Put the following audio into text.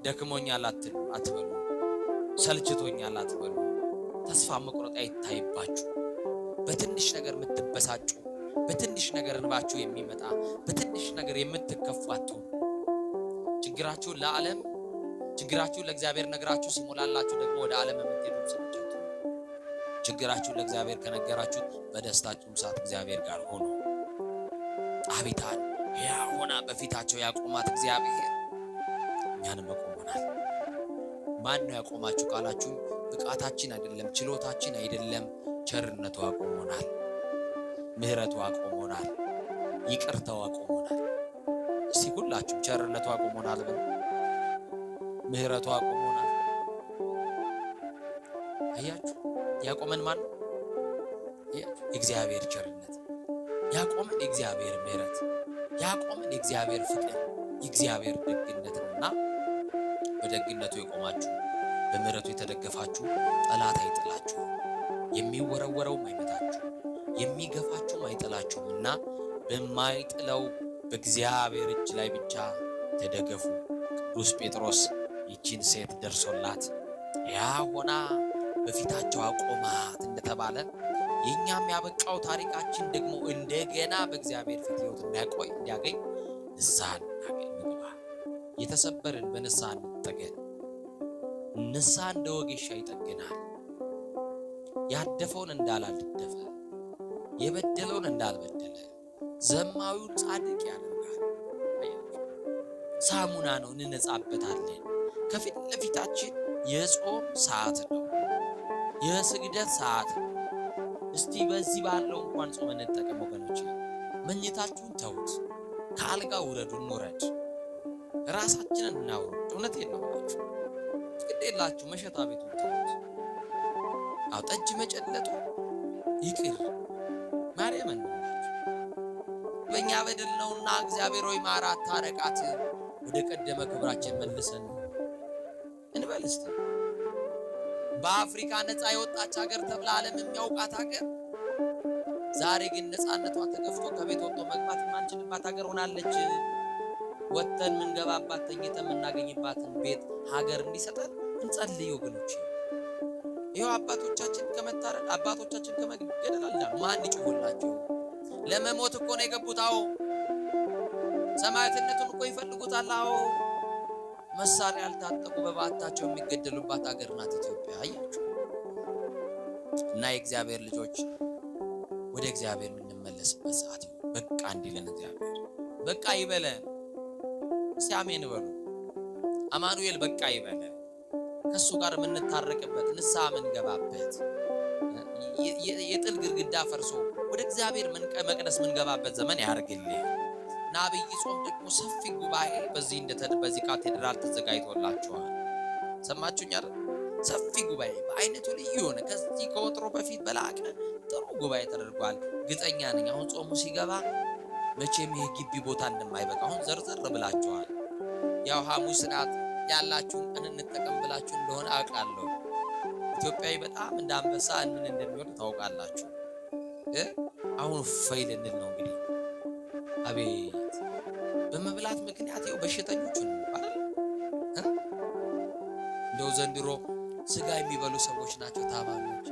ደክሞኛል አትበሉ፣ ሰልችቶኛል አትበሉ። ተስፋ መቁረጥ አይታይባችሁ። በትንሽ ነገር የምትበሳጩ፣ በትንሽ ነገር እንባችሁ የሚመጣ፣ በትንሽ ነገር የምትከፉ አትሁኑ። ችግራችሁን ለዓለም፣ ችግራችሁን ለእግዚአብሔር ነግራችሁ ሲሞላላችሁ ደግሞ ወደ ዓለም የምትሄዱ ሰዎች አትሁኑ። ችግራችሁን ለእግዚአብሔር ከነገራችሁት በደስታችሁም ሰዓት እግዚአብሔር ጋር ሆኖ አቤታን ሕያው ሆና በፊታቸው ያቆማት እግዚአብሔር እኛንም ያቆመናል። ማን ነው ያቆማችሁ ካላችሁ ብቃታችን አይደለም፣ ችሎታችን አይደለም፣ ቸርነቱ አቆሞናል፣ ምህረቱ አቆሞናል፣ ይቅርታው አቆሞናል። እስቲ ሁላችሁ ቸርነቱ አቆሞናል በሉ፣ ምህረቱ አቆሞናል። አያችሁ ያቆመን ማን ነው? የእግዚአብሔር ቸርነት ያቆመን፣ የእግዚአብሔር ምህረት ያቆመን፣ የእግዚአብሔር ፍቅር፣ የእግዚአብሔር ደግነት ነውና በደግነቱ የቆማችሁ በምህረቱ የተደገፋችሁ ጠላት አይጥላችሁ፣ የሚወረወረውም አይመታችሁ፣ የሚገፋችሁም አይጥላችሁምና በማይጥለው በእግዚአብሔር እጅ ላይ ብቻ ተደገፉ። ቅዱስ ጴጥሮስ ይቺን ሴት ደርሶላት ያ ሆና በፊታቸው አቆማት እንደተባለ የኛም ያበቃው ታሪካችን ደግሞ እንደገና በእግዚአብሔር ፊት ሕይወት እንዲያገኝ ንስሐ እንግባ። የተሰበርን በንስሐ እንጠገን። ንስሐ እንደ ወጌሻ ይጠግናል። ያደፈውን እንዳላልደፈ፣ የበደለውን እንዳልበደለ፣ ዘማዊውን ጻድቅ ያደርጋል። ሳሙና ነው፣ እንነጻበታለን። ከፊት ለፊታችን የጾም ሰዓት ነው፣ የስግደት ሰዓት ነው። እስቲ በዚህ ባለው እንኳን ጾም እንጠቀም ወገኖች። መኝታችሁን ተውት፣ ከአልጋ ውረዱ፣ እንውረድ፣ ራሳችንን እናውረድ። እውነት የለውላችሁ ግድ የላችሁ መሸታ ቤቱን ተውት። አው ጠጅ መጨለጡ ይቅር፣ ማርያምን በእኛ በደል ነውና እግዚአብሔር ሆይ ማራት፣ ታረቃት፣ ወደ ቀደመ ክብራችን መልሰን እንበል። እስቲ በአፍሪካ ነፃ የወጣች ሀገር ተብላ ዓለም የሚያውቃት ሀገር ዛሬ ግን ነፃነቷ ተገፍቶ ከቤት ወጥቶ መግባት የማንችልባት ሀገር ሆናለች። ወጥተን ምንገባባት ተኝተን የምናገኝባትን ቤት ሀገር እንዲሰጠን እንጸልይ ወገኖች። ይኸው አባቶቻችን ከመታረድ አባቶቻችን ከመገደል አልዳኑ። ማን ይጮህላቸው? ለመሞት እኮ ነው የገቡት። አዎ ሰማዕትነቱን እኮ ይፈልጉታል። አዎ መሳሪያ ያልታጠቁ በባታቸው የሚገደሉባት ሀገር ናት ኢትዮጵያ። አያችሁ። እና የእግዚአብሔር ልጆች ወደ እግዚአብሔር የምንመለስበት ሰዓት ይሁን። በቃ እንዲለን እግዚአብሔር በቃ ይበለን። እስቲ አሜን በሉ። አማኑኤል በቃ ይበለን። ከሱ ጋር የምንታረቅበት ንስሐ የምንገባበት የጥል ግድግዳ ፈርሶ ወደ እግዚአብሔር መቅደስ የምንገባበት ዘመን ያርግልኝ። እና አብይ ጾም ደግሞ ሰፊ ጉባኤ በዚህ ካቴድራል ተዘጋጅቶላችኋል። ሰማችሁኝ አይደል? ሰፊ ጉባኤ በአይነቱ ልዩ የሆነ ከዚህ ከወትሮ በፊት በላቀ ጥሩ ጉባኤ ተደርጓል። ግጠኛ ነኝ አሁን ጾሙ ሲገባ መቼም ይሄ ግቢ ቦታ እንደማይበቃ አሁን ዘርዘር ብላችኋል። ያው ሐሙስ ናት ያላችሁን ቀን እንጠቀም ብላችሁ እንደሆነ አውቃለሁ። ኢትዮጵያዊ በጣም እንዳንበሳ ምን እንደሚወድ ታውቃላችሁ። አሁን ፋይል እንል ነው እንግዲህ። አቤት በመብላት ምክንያት ይኸው በሽተኞች ነው አይደል? እንደው ዘንድሮ ስጋ የሚበሉ ሰዎች ናቸው ታማሚዎች።